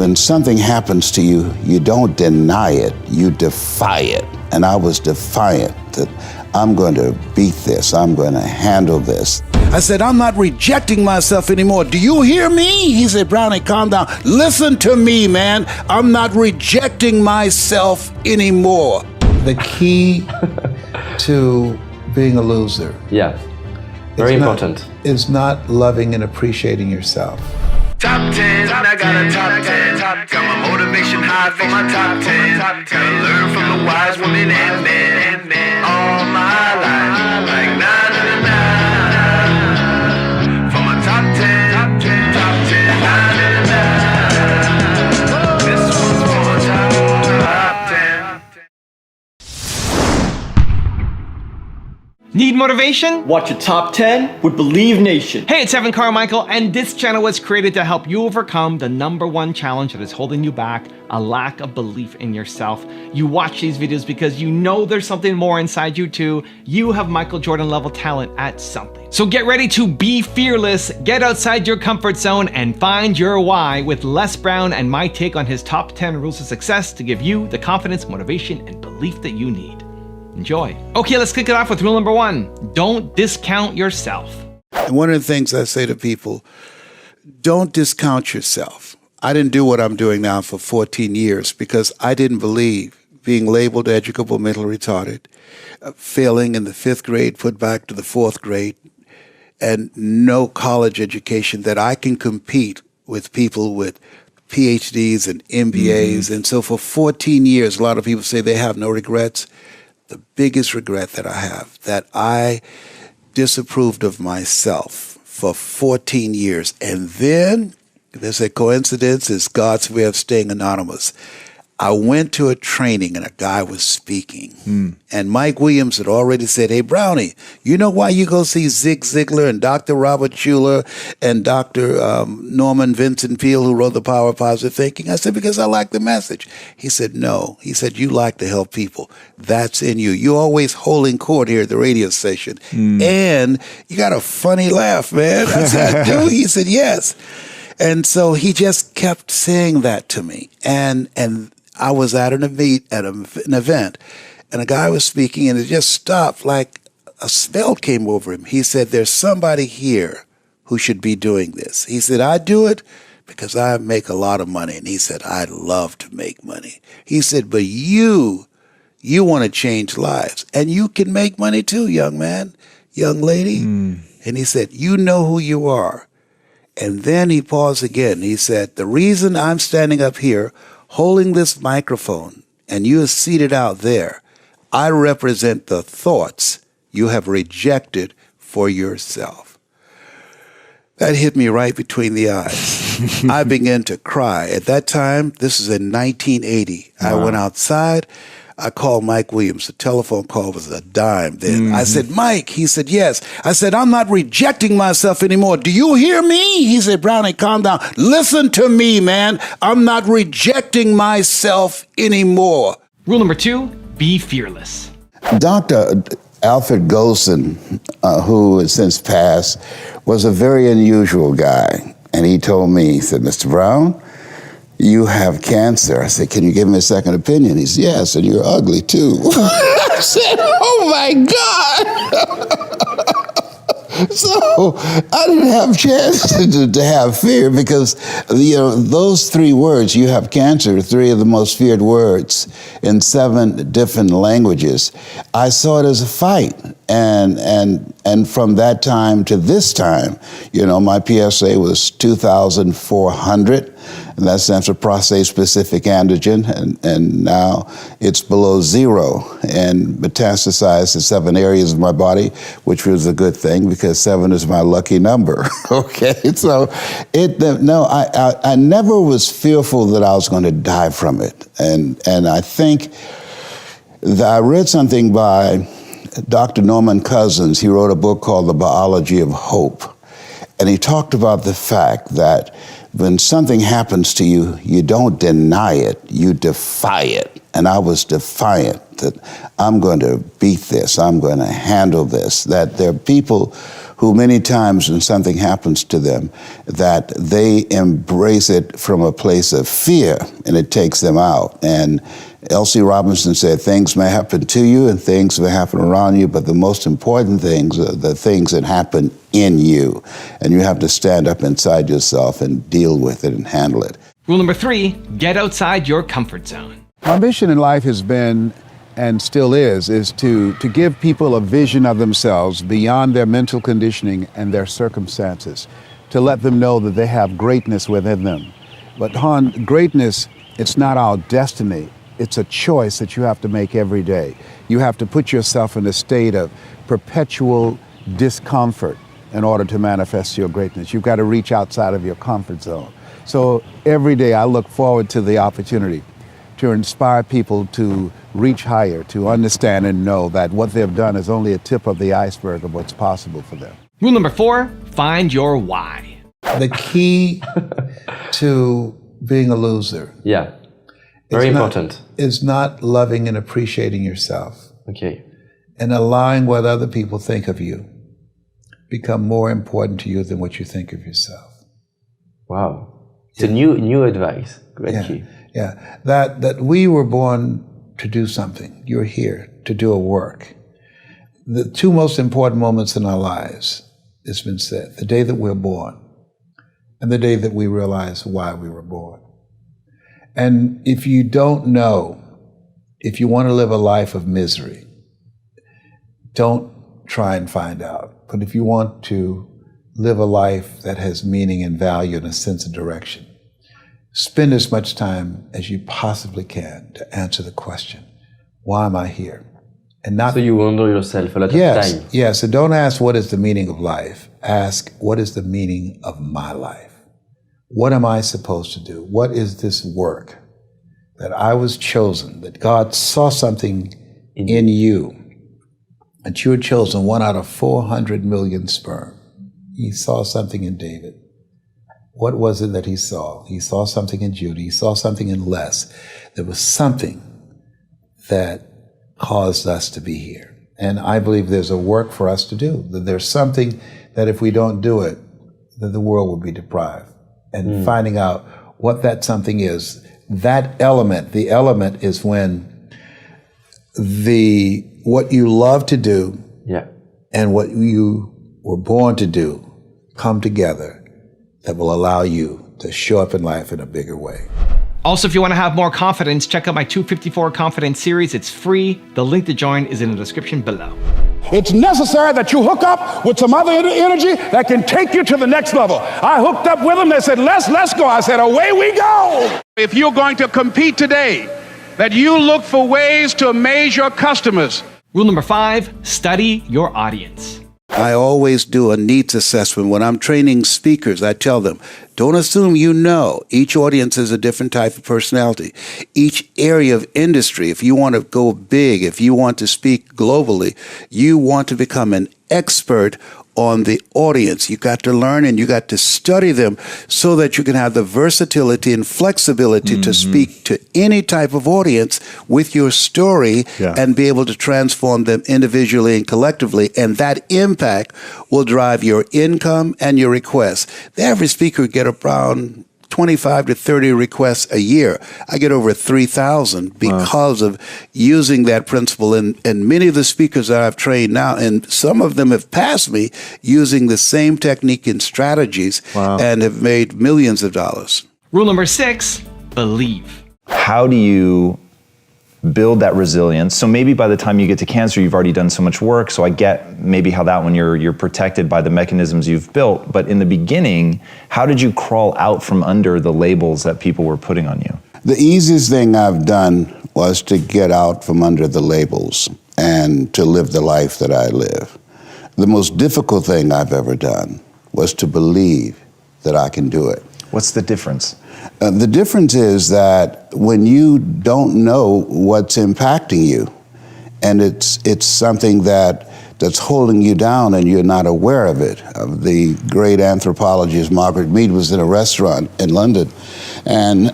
when something happens to you, you don't deny it, you defy it. And I was defiant that I'm going to beat this, I'm going to handle this. I said, I'm not rejecting myself anymore. Do you hear me? He said, Brownie, calm down. Listen to me, man. I'm not rejecting myself anymore. The key to being a loser. Yeah, very important. Is not loving and appreciating yourself. Top 10, I got a top 10. Got my motivation high for my top 10. Gotta learn from the wise women and men. All my life, like 9 and 9. For my top 10, top 10, 9 and 9. This one's for my top 10. Need motivation? Watch a top 10 with Believe Nation. Hey, it's Carmichael, and this channel was created to help you overcome the #1 challenge that is holding you back, a lack of belief in yourself. You watch these videos because you know there's something more inside you too. You have Michael Jordan level talent at something. So get ready to be fearless, get outside your comfort zone, and find your why with Les Brown and my take on his top 10 rules of success to give you the confidence, motivation, and belief that you need. Enjoy. Okay, let's kick it off with rule number 1. Don't discount yourself. And one of the things I say to people, don't discount yourself. I didn't do what I'm doing now for 14 years because I didn't believe being labeled educable mentally retarded, failing in the 5th grade, put back to the 4th grade, and no college education, that I can compete with people with PhDs and MBAs. And so for 14 years, a lot of people say they have no regrets. The biggest regret that I have, that I disapproved of myself for 14 years. And then, there's a coincidence, it's God's way of staying anonymous. I went to a training and a guy was speaking. And Mike Williams had already said, hey, Brownie, you know why you go see Zig Ziglar and Dr. Robert Schuller and Dr. Norman Vincent Peale, who wrote The Power of Positive Thinking? I said, because I like the message. He said, no. He said, you like to help people. That's in you. You're always holding court here at the radio station. And you got a funny laugh, man. I said, I do? He said, yes. And so he just kept saying that to me. And I was at an event, and a guy was speaking, and it just stopped like a spell came over him. He said, there's somebody here who should be doing this. He said, I do it because I make a lot of money. And he said, I love to make money. He said, but you want to change lives, and you can make money too, young man, young lady. And he said, you know who you are. And then he paused again. He said, the reason I'm standing up here holding this microphone and you are seated out there, I represent the thoughts you have rejected for yourself. That hit me right between the eyes. I began to cry. At that time, this is in 1980. Wow. I went outside. I called Mike Williams. The telephone call was a dime then. I said, Mike. He said, yes. I said, I'm not rejecting myself anymore. Do you hear me? He said, Brownie, calm down. Listen to me, man. I'm not rejecting myself anymore. Rule number 2, be fearless. Dr. Alfred Golson, who has since passed, was a very unusual guy. And he told me, he said, Mr. Brown, you have cancer. I said, can you give me a second opinion? He said, yes, and you're ugly too. I said, oh my God. So I didn't have a chance to have fear because, those 3 words, you have cancer, 3 of the most feared words in 7 different languages. I saw it as a fight. And from that time to this time, my PSA was 2,400. And that stands for prostate-specific antigen, and now it's below 0 and metastasized to 7 areas of my body, which was a good thing because 7 is my lucky number. Okay, so I never was fearful that I was going to die from it, and I think that I read something by Dr. Norman Cousins. He wrote a book called The Biology of Hope, and he talked about the fact that when something happens to you, you don't deny it, you defy it. And I was defiant that I'm going to beat this, I'm going to handle this, that there are people who many times when something happens to them, that they embrace it from a place of fear, and it takes them out. And L.C. Robinson said, things may happen to you and things may happen around you, but the most important things are the things that happen in you. And you have to stand up inside yourself and deal with it and handle it. Rule number 3, get outside your comfort zone. My mission in life has been, and still is to give people a vision of themselves beyond their mental conditioning and their circumstances, to let them know that they have greatness within them. But Han, greatness, it's not our destiny. It's a choice that you have to make every day. You have to put yourself in a state of perpetual discomfort in order to manifest your greatness. You've got to reach outside of your comfort zone. So every day I look forward to the opportunity to inspire people to reach higher, to understand and know that what they've done is only a tip of the iceberg of what's possible for them. Rule number 4, find your why. The key to being a loser. Yeah. Very important. Is not loving and appreciating yourself. Okay. And allowing what other people think of you become more important to you than what you think of yourself. Wow. It's a new advice. Great key. Yeah. That we were born to do something. You're here to do a work. The 2 most important moments in our lives, it's been said, the day that we're born and the day that we realize why we were born. And if you don't know, if you want to live a life of misery, don't try and find out. But if you want to live a life that has meaning and value and a sense of direction, spend as much time as you possibly can to answer the question, why am I here? And not so you wonder yourself a lot of time. Yes, and don't ask what is the meaning of life. Ask what is the meaning of my life? What am I supposed to do? What is this work that I was chosen, that God saw something in you, that you were chosen 1 out of 400 million sperm. He saw something in David. What was it that he saw? He saw something in Judah. He saw something in Les. There was something that caused us to be here. And I believe there's a work for us to do. That there's something that if we don't do it, that the world will be deprived. And finding out what that something is, that element, the element is when what you love to do and what you were born to do come together that will allow you to show up in life in a bigger way. Also, if you want to have more confidence, check out my 254 Confidence series. It's free. The link to join is in the description below. It's necessary that you hook up with some other energy that can take you to the next level. I hooked up with them. They said, let's go. I said, away we go. If you're going to compete today, that you look for ways to amaze your customers. Rule number 5, study your audience. I always do a needs assessment. When I'm training speakers, I tell them, don't assume you know. Each audience is a different type of personality. Each area of industry, if you want to go big, if you want to speak globally, you want to become an expert on the audience. You got to learn and you got to study them so that you can have the versatility and flexibility to speak to any type of audience with your story and be able to transform them individually and collectively. And that impact will drive your income and your requests. The average speaker get around 25 to 30 requests a year. I get over 3,000 because of using that principle. And many of the speakers that I've trained now, and some of them have passed me using the same technique and strategies and have made millions of dollars. Rule number 6, believe. How do you build that resilience? So maybe by the time you get to cancer, you've already done so much work. So I get maybe how that one you're protected by the mechanisms you've built. But in the beginning, how did you crawl out from under the labels that people were putting on you? The easiest thing I've done was to get out from under the labels and to live the life that I live. The most difficult thing I've ever done was to believe that I can do it. What's the difference? The difference is that when you don't know what's impacting you, and it's something that's holding you down and you're not aware of it. The great anthropologist Margaret Mead was in a restaurant in London, and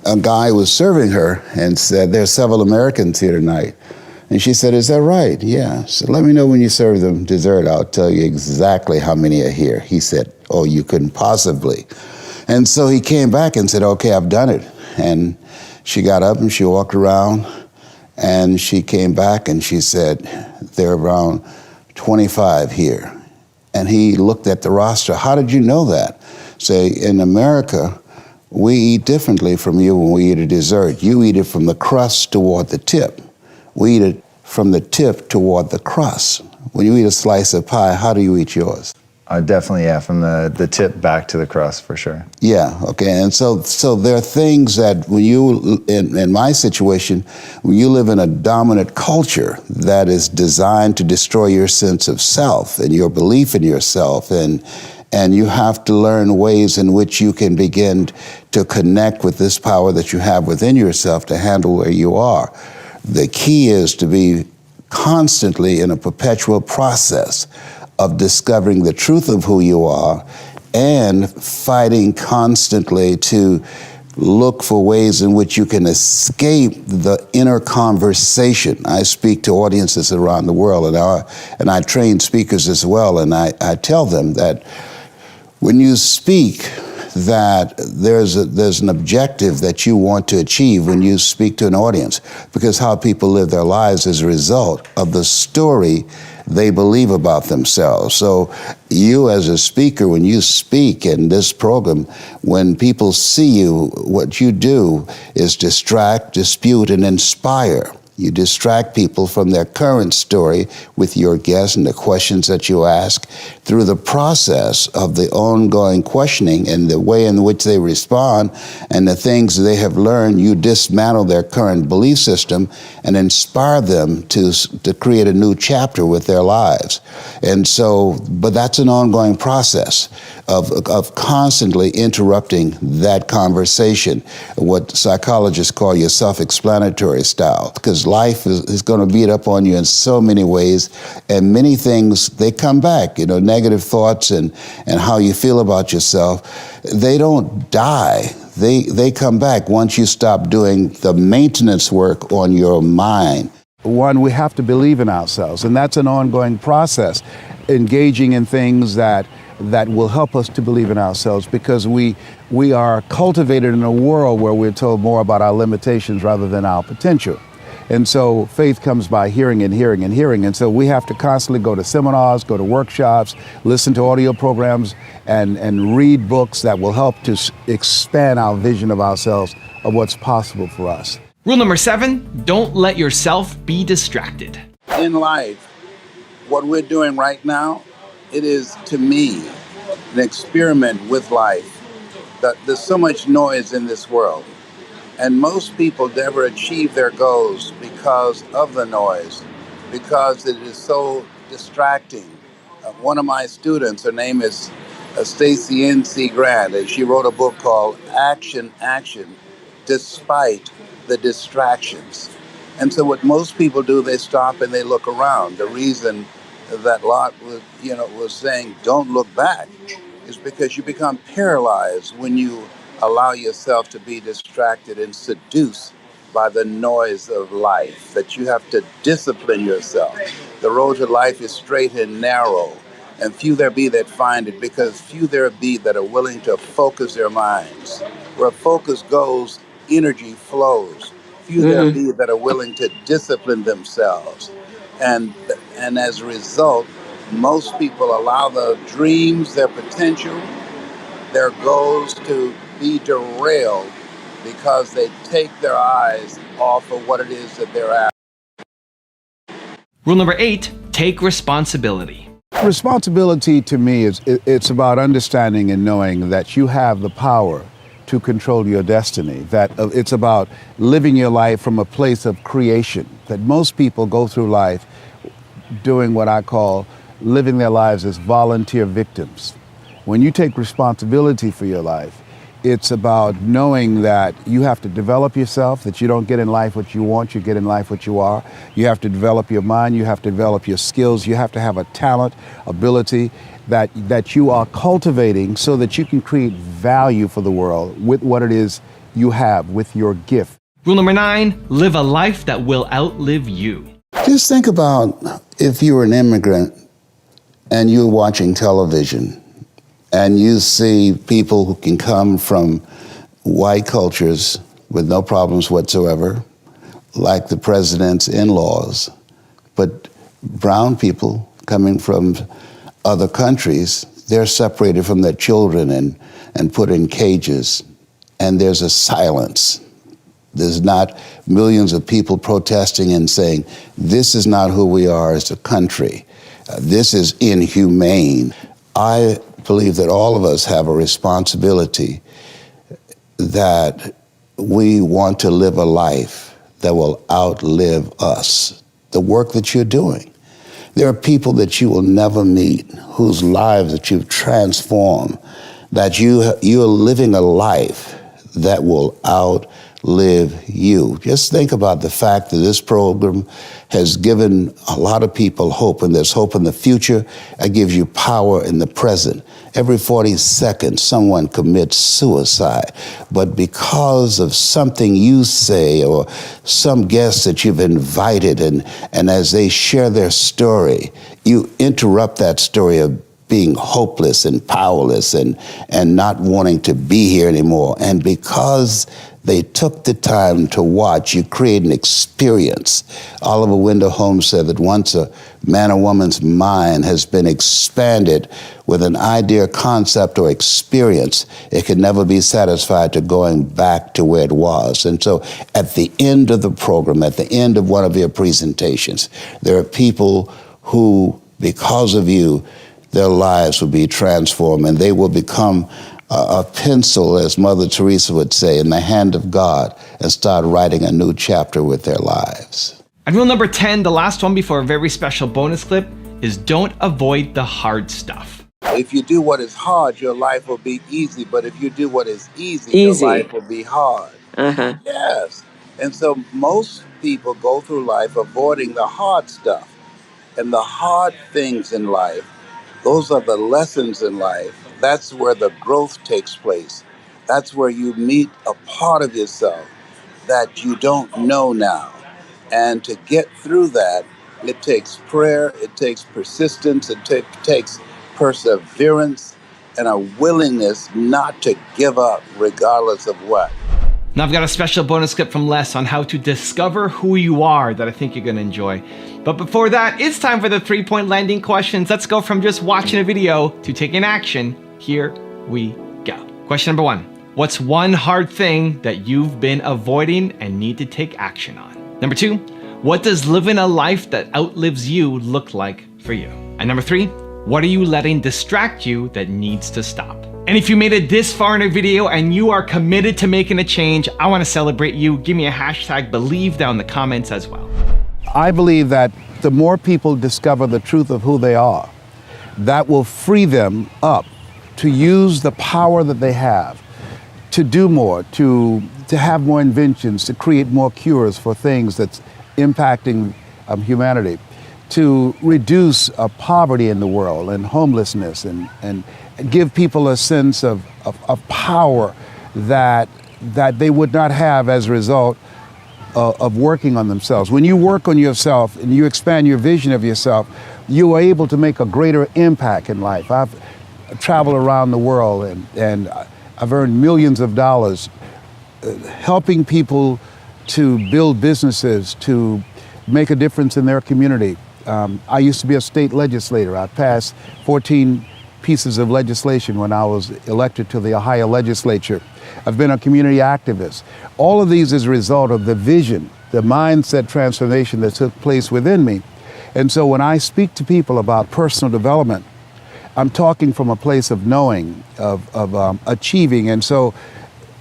a guy was serving her and said, "There are several Americans here tonight." And she said, is that right? Yeah. So let me know when you serve them dessert. I'll tell you exactly how many are here. He said, oh, you couldn't possibly. And so he came back and said, okay, I've done it. And she got up and she walked around and she came back and she said, there are around 25 here. And he looked at the roster. How did you know that? Say, in America, we eat differently from you when we eat a dessert. You eat it from the crust toward the tip. We eat it from the tip toward the crust. When you eat a slice of pie, how do you eat yours? Definitely, yeah, from the tip back to the crust, for sure. Yeah, okay, and so there are things that when you, in my situation, when you live in a dominant culture that is designed to destroy your sense of self and your belief in yourself, and you have to learn ways in which you can begin to connect with this power that you have within yourself to handle where you are. The key is to be constantly in a perpetual process of discovering the truth of who you are and fighting constantly to look for ways in which you can escape the inner conversation. I speak to audiences around the world, and I train speakers as well, and I tell them that when you speak, that there's an objective that you want to achieve when you speak to an audience, because how people live their lives is a result of the story they believe about themselves. So you as a speaker, when you speak in this program, when people see you, what you do is distract, dispute, and inspire. You distract people from their current story with your guests and the questions that you ask. Through the process of the ongoing questioning and the way in which they respond and the things they have learned, you dismantle their current belief system and inspire them to create a new chapter with their lives. And so, but that's an ongoing process of constantly interrupting that conversation, what psychologists call your self-explanatory style, because life is going to beat up on you in so many ways, and many things, they come back, negative thoughts and how you feel about yourself, they don't die. They come back once you stop doing the maintenance work on your mind. One, we have to believe in ourselves, and that's an ongoing process, engaging in things that will help us to believe in ourselves, because we are cultivated in a world where we're told more about our limitations rather than our potential. And so faith comes by hearing and hearing and hearing. And so we have to constantly go to seminars, go to workshops, listen to audio programs, and read books that will help to expand our vision of ourselves, of what's possible for us. Rule number 7, don't let yourself be distracted. In life, what we're doing right now, it is, to me, an experiment with life. There's so much noise in this world, and most people never achieve their goals because of the noise, because it is so distracting. One of my students, her name is Stacy N.C. Grant, and she wrote a book called Action, Action, Despite the Distractions. And so what most people do, they stop and they look around. The reason that Lot was saying, don't look back, is because you become paralyzed when you allow yourself to be distracted and seduced by the noise of life, that you have to discipline yourself. The road to life is straight and narrow, and few there be that find it, because few there be that are willing to focus their minds. Where focus goes, energy flows. Few there be that are willing to discipline themselves. And as a result, most people allow their dreams, their potential, their goals to be derailed because they take their eyes off of what it is that they're after. Rule number 8, take responsibility. Responsibility to me it's about understanding and knowing that you have the power to control your destiny, that it's about living your life from a place of creation, that most people go through life doing what I call living their lives as volunteer victims. When you take responsibility for your life, it's about knowing that you have to develop yourself, that you don't get in life what you want, you get in life what you are. You have to develop your mind, you have to develop your skills, you have to have a talent, ability that you are cultivating so that you can create value for the world with what it is you have, with your gift. Rule number 9, live a life that will outlive you. Just think about if you were an immigrant and you're watching television and you see people who can come from white cultures with no problems whatsoever, like the president's in-laws, but brown people coming from other countries, they're separated from their children and put in cages, and there's a silence. There's not millions of people protesting and saying, this is not who we are as a country. This is inhumane. I believe that all of us have a responsibility that we want to live a life that will outlive us. The work that you're doing. There are people that you will never meet, whose lives that you've transformed, that you're living a life that will outlive you. Just think about the fact that this program has given a lot of people hope, and there's hope in the future. It gives you power in the present. Every 40 seconds, someone commits suicide. But because of something you say or some guest that you've invited, and as they share their story, you interrupt that story of being hopeless and powerless and not wanting to be here anymore. And because they took the time to watch, you create an experience. Oliver Wendell Holmes said that once a man or woman's mind has been expanded with an idea, concept, or experience, it can never be satisfied to going back to where it was. And so at the end of the program, at the end of one of your presentations, there are people who, because of you, their lives will be transformed, and they will become a pencil, as Mother Teresa would say, in the hand of God, and start writing a new chapter with their lives. And rule number 10, the last one before a very special bonus clip, is don't avoid the hard stuff. If you do what is hard, your life will be easy. But if you do what is easy. Your life will be hard. Uh-huh. Yes. And so most people go through life avoiding the hard stuff. And the hard things in life, those are the lessons in life. That's where the growth takes place. That's where you meet a part of yourself that you don't know now. And to get through that, it takes prayer, it takes persistence, it takes perseverance, and a willingness not to give up regardless of what. Now I've got a special bonus clip from Les on how to discover who you are that I think you're gonna enjoy. But before that, it's time for the 3-point landing questions. Let's go from just watching a video to taking action. Here we go. Question number 1. What's one hard thing that you've been avoiding and need to take action on? Number 2, what does living a life that outlives you look like for you? And number 3, what are you letting distract you that needs to stop? And if you made it this far in a video and you are committed to making a change, I want to celebrate you. Give me a hashtag believe down in the comments as well. I believe that the more people discover the truth of who they are, that will free them up to use the power that they have, to do more, to have more inventions, to create more cures for things that's impacting humanity, to reduce poverty in the world and homelessness, and give people a sense of power that they would not have as a result of working on themselves. When you work on yourself and you expand your vision of yourself, you are able to make a greater impact in life. I've traveled around the world and I've earned millions of dollars helping people to build businesses, to make a difference in their community. I used to be a state legislator. I passed 14 pieces of legislation when I was elected to the Ohio legislature. I've been a community activist. All of these is a result of the vision, the mindset transformation that took place within me. And so when I speak to people about personal development, I'm talking from a place of knowing, of achieving. And so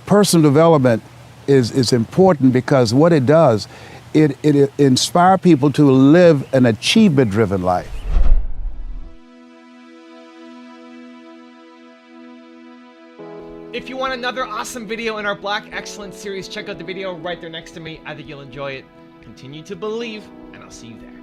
personal development is important because what it does, it inspires people to live an achievement-driven life. If you want another awesome video in our Black Excellence series, check out the video right there next to me. I think you'll enjoy it. Continue to believe, and I'll see you there.